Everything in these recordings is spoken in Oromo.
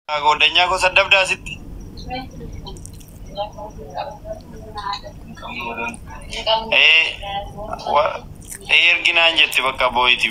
Godenya ko sadabda sitti. Erginaan jetti bakka boyti.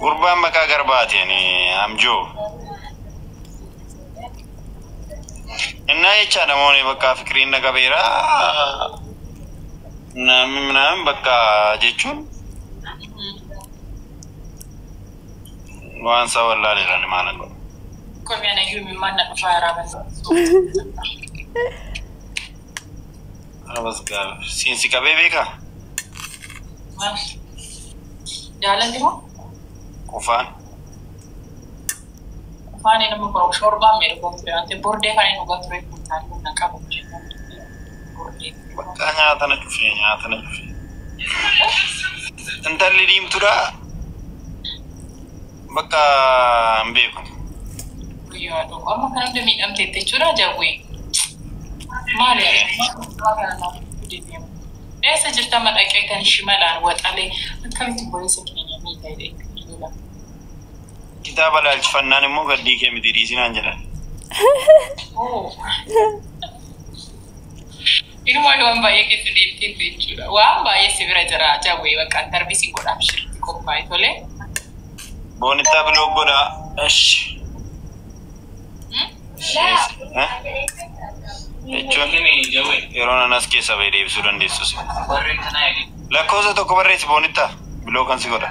Gurbaan maqaa garbaati amjoo. Innaa jecha namoonni bakka fikriin naqabeera. Namni bakka jechuun waan sawallaa jiran maana godhu. Kami ana yumi mana dhufaa Arabas gaaf siinsi qabee beekaa? Jaalalli moo? Kufaan inni nama shorbaa meeru konfiraante bordee kan inni dhugaa ture kuntaan kun naqabu bordee. Bakka nyaatana cufee. Intalli diimtuudha. Bakka hin beeku. Yaadu amma kan hundi miidhamte jechuudha jawwee. Maali? Eessa jirta madaqee kan shimalaan waxalee akkamitti boleessa keenya miidhagee kitaaba laalchifannaan immoo gaddii kee miti dhiisinaan jedhan. Inuma waan baay'ee keessa deemtee jechuudha. Waan baay'ee si bira jira jawwee bakka darbii si godhaaf shirti qophaa'e tolee. Bonita belum boda. Jechuun yeroo anas keessa bahee deebisuu dandeessus. Lakkoofsa tokko barreessi bonita biloo kan si godha.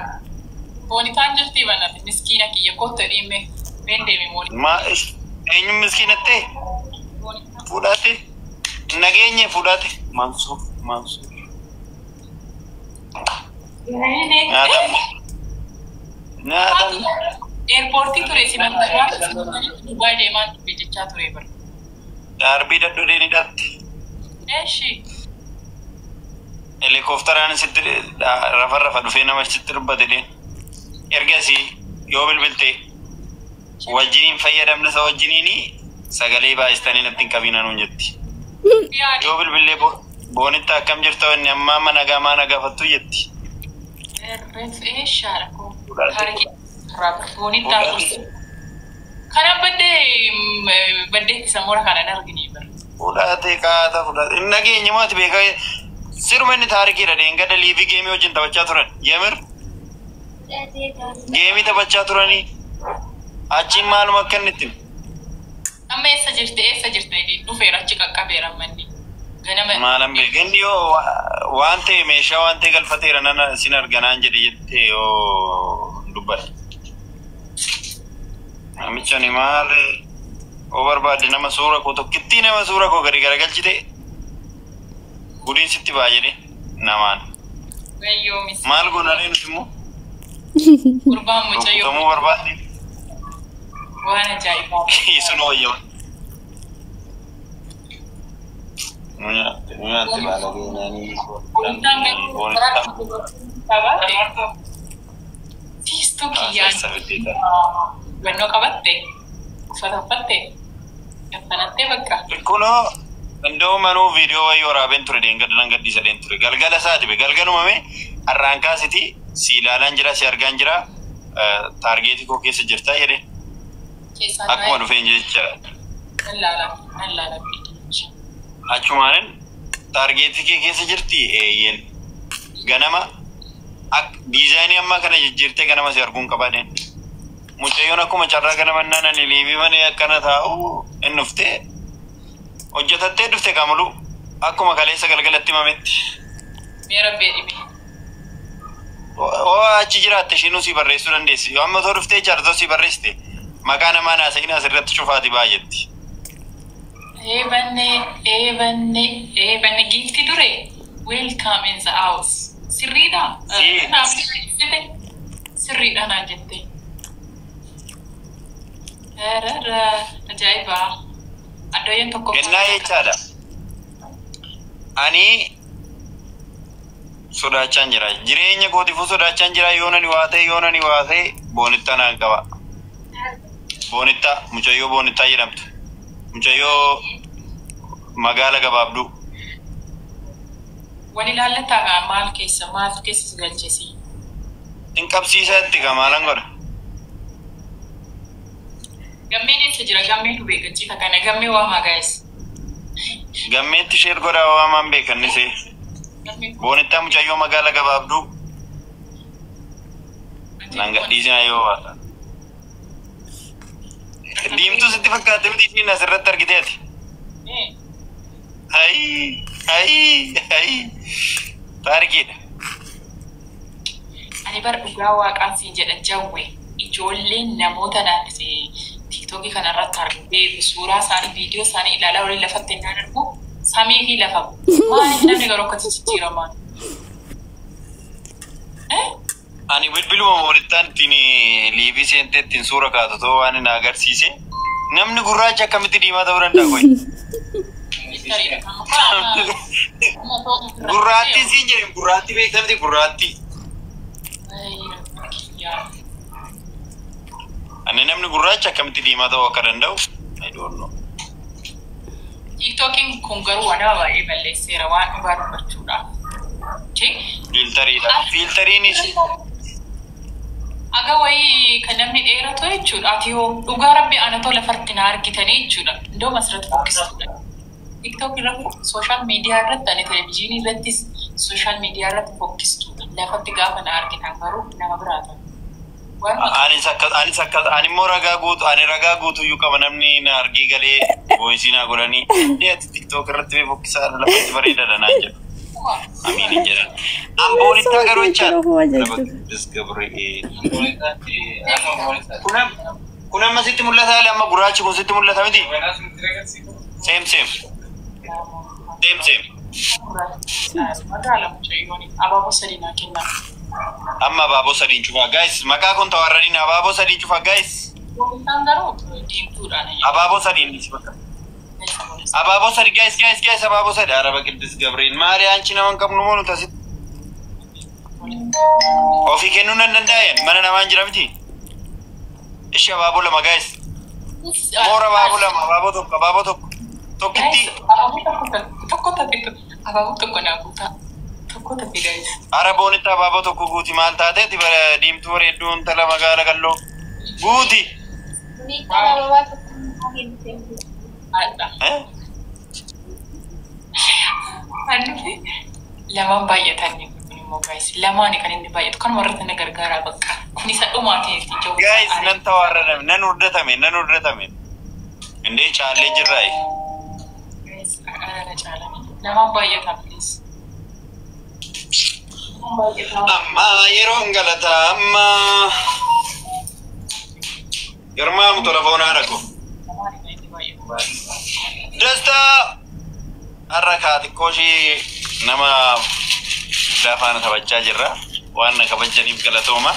Bonitaan jirti banati miskiina kiyya kottu dhiimme bendeemi mooni. Eenyu miskiina ta'e? Fudhate. Nageenye fudhate. Mansuur. Nyaatan. Airportii ture simanta Dubai deemaan jechaa ture bara. Darbii dadhabdee ni dhatti. Eeshi. Helikopteraan sitti rafa dhufee nama sitti dubbate. Ergasii yoo bilbilte wajjiniin fayyadamna isa wajjiniini sagalee baay'istanii natti hin qabiina nuun jetti. Yoo bilbilee boonitti akkam jirta wanni amma mana gamaa nagafattu jetti. Eeshaadha koo. Bonita kana baddee isa moora kana arginu bara. Fudhate kaata fudhate. Inni nageenyi maati beekaa siruma inni taarikiidha deengada liivii geemii wajjin taphachaa turan. Yemir geemii taphachaa turanii achiin maaluma akka inni ittiin. Amma eessa jirte dhufeera achi qaqqabeera manni. Maalan beekan yoo waan ta'e meeshaa waan ta'e galfateera nana sin arganaan jedhe jettee yoo dubbate. Namicha ni maal oo barbaade nama suura koo tokkittii nama suura koo gadi garagalchite gudiin sitti baay'ee namaan. Maal goonaalee nuti immoo? Gurbaan mucayyoo. Tokkumuu barbaadde. Waan ajaa'ibaa. Sun wayyama. Nyaate baala geenyanii. Tiistuu kiyyaan. Bannoo qabatte. Uffata uffatte. Gaffanattee bakka. Kunoo iddoo manuu viidiyoo wayii waraabeen ture deengadalan gadhiisa deen ture. Galgala isaati be galgalumame har'aan kaasiti si ilaalaan jira si argaan jira taargeetii koo keessa jirtaa jedhe. Akkuma dhufeen jecha. Allaala. Achumaan taargeetii kee keessa jirti eeyyen ganama diizaayinii ammaa kana jijjiirtee ganama si arguun qabaadeen. Mucayyoon akkuma carraa ganama naannanii liibii manee akkana taa'u hin dhuftee hojjetattee dhufte kamulu akkuma kaleessa galgalatti himametti. Meera beedhime. Achi jiraatte ishiinuu si barreessuu dandeessi. Yoo amma too dhuftee jaartoo si barreessite maqaa namaa naasa'in asirratti cufaati baay'etti. Eebanne gifti dure. Welcome in the house. Sirriidha. Sirriidha naan jette. Ajaa'ibaa. Addooyeen tokko. Kennaa jechaadha. Ani sodaachaan jira. Jireenya kootiifuu sodaachaan jira. Yoonani waa ta'e boonittaa naan qaba. Boonittaa mucayyoo boonittaa jedhamtu. Mucayyoo magaala gabaabduu. Wali ilaallataa maal keessa galchesi? In qabsiisatti gamaalan godha. Gammeen eessa jira? Gammeen nu beekachiisa kana. Gammee waamaa guys. Gammeetti ishee godhaa waamaan beekannise. Boonittaa mucayyoo magaala gabaabduu. Nanga dhiisina yoo baata. Diimtuu sitti fakkaate miti isheen asirratti argiteeti. Hai. Taarikidha. Ani bar dhugaa waaqaan siin jedha jawwe ijoolleen namoota naannise tiktokii kanarratti argee suuraa isaanii viidiyoo isaanii ilaalaa waliin lafatti hin argu samii fi lafa maaliif namni garuu akkatti jijjiiraman? Ani bilbiluma walittaan ittiin liibii seentee ittiin suura kaatu ta'uu waan na agarsiise namni gurraacha akkamitti diimaa ta'uu danda'a qoy? Gurraatti siin jedheen gurraatti beektamti gurraatti. Ani namni gurraacha akkamitti diimaa ta'uu akka danda'u I don't know. TikTokiin kun garuu waan baay'ee balleesseera waan dhugaa dubbachuudhaaf. Filtariidha. Filtariinis aga wayii kan namni dheeratu jechuudha. Ati yoo dhugaa rabbi ana tola farti na argitanii jechuudha. Iddoo masirratti fokkistuudha. TikTok irratti social media irratti ani televizyinii irrattis social media irratti fokkistuudha. Lafatti gaafa na argitan garuu nama biraata. Ani immoo ragaa guutuu iyyuu qaba namni na argee galee voice na godhanii TikTok irratti fokkisaa lafatti bareedaadha naan jedhu. Amin hin jedhan. Amboonittaa garuu kun amma sitti mul'ata haala amma gurraachi kun sitti mul'ata miti? Same. Abaaboo sadii naa kenna. Amma abaaboo sadiin cufaa guys. Maqaa kun tawarradiin abaaboo sadiin cufaa guys. Abaaboo sadiin dhisi bakka. Abaaboo sadi guys abaaboo sadi araba Qiddis Gabriel maali anchi naman qabnu moo nuti asitti ofii kennuu nan danda'an mana namaan jira miti. Ishi abaaboo lama guys. Moora abaaboo lama abaaboo tokko tokkitti. Abaaboo tokko naa guutaa. Tokko tafi guys. Araboonitti abaaboo tokko guuti maal taateeti diimtuu bareedduun tala magaala kalloo guuti. Lamaan baay'atan immoo guys. Lamaan kan inni baay'atu kan warra na gargaaraa bakka. Kun isa dhumaatiin ijoo. Guys nan tawarradame nan urdatame. Indee caallee jirraayi. Guys ana caalanii. Lamaan baay'atan please. Amma yeroon galata amma Garmaamu telefoonaa dhaqu. Dasta harka xiqqooshii nama daafaan taphachaa jirra. Waan na kabajaniif galatooma.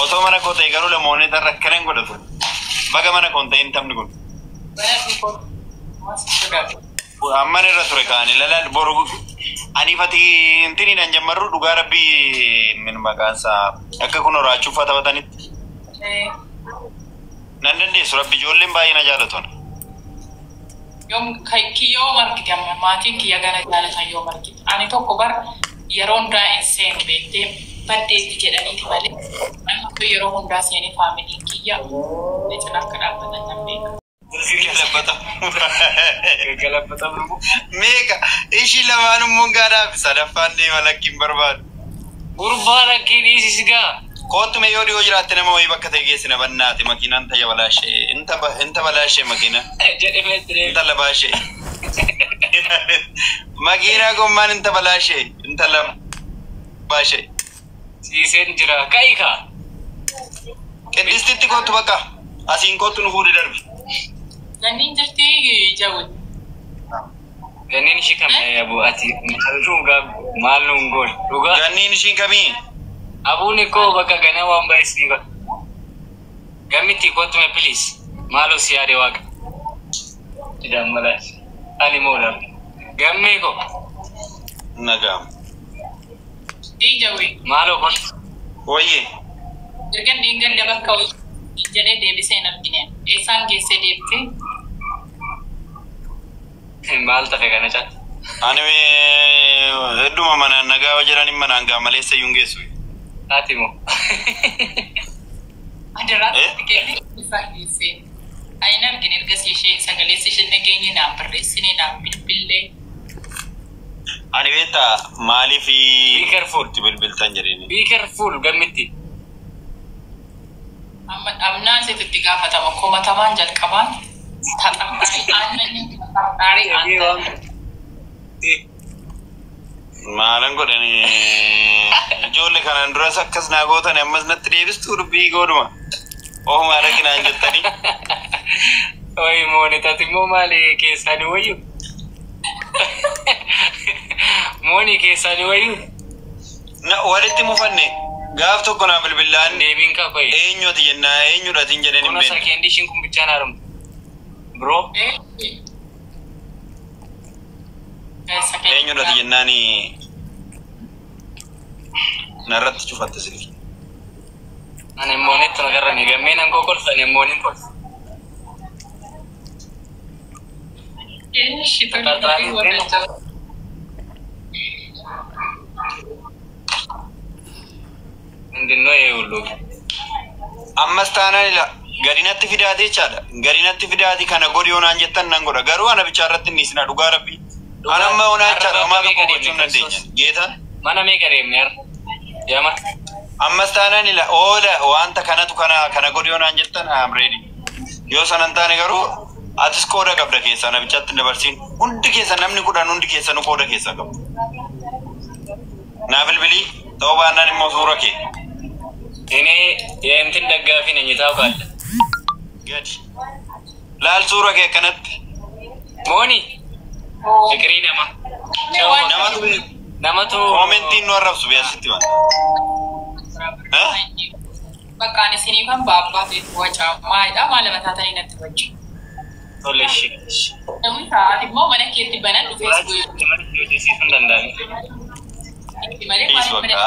Otoo mana koo ta'e garuu lamoonni irra akkana godhatu. Baga mana koo ta'in taphni kun. Amman irra ture kaani lalaan boru ani fati intini nan jammarru dhugaa rabbii min maqaansa akka kun horaachuuf taphatanitti. Nan dandeessu rabbi ijoolleen baay'ee na jaalatan. Yoom kiyyoo margite amma maatiin kiyya gana jaalatan yoo margite. Ani tokko bar yeroo hundaa hin seenu beektee baddeetti jedhaniiti malee. Ani yeroo hundaa seenee faamiliin kiyya jechuun akka dhaabbatan nan beeka. Galabata meeqa ishi lamaanummoon gaadhaaf sadaffaan deema lakkiin barbaadu. Gurbaa lakkiin dhiisisgaa. Kootu mee yoo dhiyoo jiraatte nama wayii bakka ta'e geessina bannaati makiinaan tayya balaashee inta balaashee makiina. Inta labaashee. Makiinaa gommaan inta balaashee inta labaashee. Siiseen jira ka'ikaa. Qiddistitti kootu bakka asiin kootu nu fuudhi darbi. Ganniin jirti jawwi. Ganniin ishii kamee abu ati maal nuun goon dhugaa. Ganniin ishii kamii? Abuun koo bakka ganaa waan baay'isni godha. Gammitti kootume please maaloo si yaade waaqa. Idaan malaati. Ani moola. Gammee koo. Nagaam. Jawwi. Maaloo kootu. Wayye. Ergan diingan daba ka'u jedhee deebisee hin argine. Eessaan geessee deebitee? Maal tafe kana caala? Ani hedduma mana nagaa jiran mana hangaa maleessa iyyuu geessu. Ati moo? Adirraa keessa isaa geessee. Aina argin erga ishee sagalee ishee nageenye naan barreessine naan bilbilee. Ani beektaa maaliif Be careful. bilbiltan jedhini. Be careful gammitti. Amnaan sitti gaafatama komatamaan jalqabaan taxaxaari Maalan godhani ijoollee kanaan duras akkas naa gootan ammas natti deebistuu dubbii gooduma. Ooma rakinaan jettanii. Oi mooni tatimmoo maali keessani wayyu? Mooni keessani wayyu? Na walitti mufanne gaaf tokko naa bilbilaan Deebiin ka koyi. eenyuti jennaa eenyudhatiin jedheen hin Kuna beekne. sakendi shin kun bichaan haramtu. Bro. Eenyudhati jennaani narratti cufatte silki. Ani moonettu nagarrani gammeen ankoo kolfani moonin kolfa. Indinoo eeyyullu. Ammas taanaan ila gadinatti fidaate jechaadha. Gadinatti fidaate kana godhi onaan jettan nan godha. Garuu ana bichaarratti inni isin dhugaa rabbi. Anamma onaa jechaadha. Homaa tokko gochuu hin dandeenya. Geetaan. Mana meeqa deemne har? Yaama. Ammas taanaan ila oola wanta kanatu kana godhi onaan jettan I'm ready. Yoo sanan taane garuu atis kooda qabda keessaa na bichaatti hin dabarsiin. Hundi keessa namni kudhan hundi keessa nu kooda keessaa qabu. Naa bilbilii ta'uu baannaan immoo suura kee. Ini yemtin daggaafi na nyitaa baadha. Gadi. Laal suura kee akkanatti. Mooni. Fikirii nama. Namatu beeku. Namatu. Koomentiin nu arrabsu beesitti waan. Bakkaan isiniifan baabbaa fi wacaa maayidhaa maala mataatanii natti wajji. Tole shi. Namni taa'aati immoo mana keetti banan dhufees bu'e. Hojjesiisuun danda'ani. Itti malee Dhiis maaliif bakka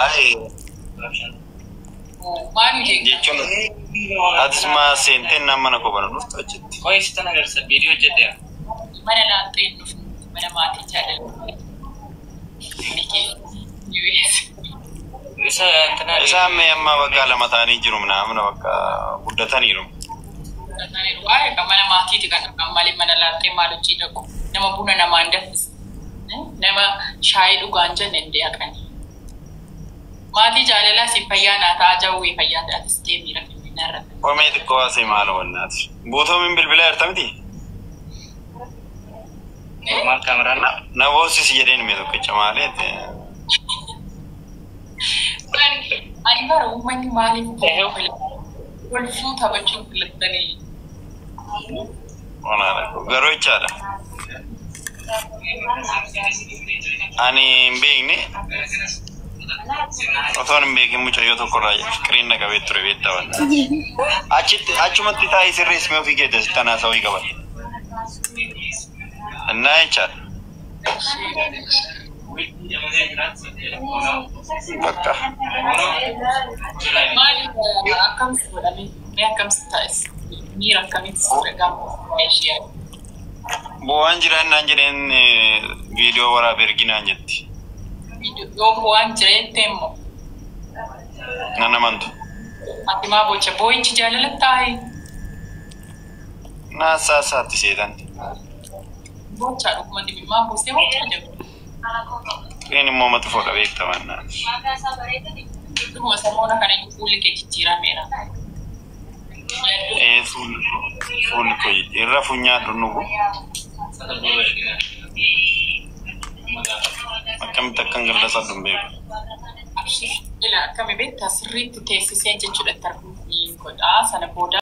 maaliif jechuun atis maa seenteen nama mana koo bana dhuftu hojjetti. Koi sitan agarsa viidiyoo hojjedhe. mana laanxeen dhufu mana maatii jaalala. Isa antana. Isa amma bakka lama taanii jiru namna bakka guddataniiru. Waa'ee kan mana maatiiti kan malee mana laanxee maal hojii dhaqu nama buna namaan danfisa. Nama shaayii dhugaan jenne hin deeqani. Maatii jaalalaa si fayyaa naa ta'a jawwee fayyaa ta'atis deemii rakkina irra. Omee xiqqoo asii maal wannaati. Buutoomin bilbilaa jirtamiti? Normaal kaameraan. Na boosisi jedheen mee tokkicha maaleeti. Ani bara uummanni maaliif golfuu taphachuun filattanii? Garuu jechaadha. Ani hin beekne otoon hin beekin mucayyoo tokkorraa fikiriin na qabee ture beektaa wanna. Achumatti taa'ee sirreessi mee ofii keessa tanaa sa'ii qaban. Innaa jechaadha. Bakka. Maaliif akkamsi godhame? Mee akkamsi taa'es? Miira akkamitti gaafa meeshii Bu'aan jiraannaan jedheen viidiyoo waraabee erginaan jetti. yoo bu'aan jireettee immoo Nan amantu. ati maa bocha boo'ichi jaalala taa'e Naasaa isaatti seetan. bocha dhuguma dibimmaa buusee bocha jedhu. Qeen immoo mata fuudha beektaman naan. Dhuguma samoona kana fuulli kee jijjiirameera. Fuulli koo irra funyaa dhunugu. Akkamitti akkan gallasa dhumbeeku. Akkami beektaa sirriitti teessisee jechuudha tarbuun godhaa sana booda.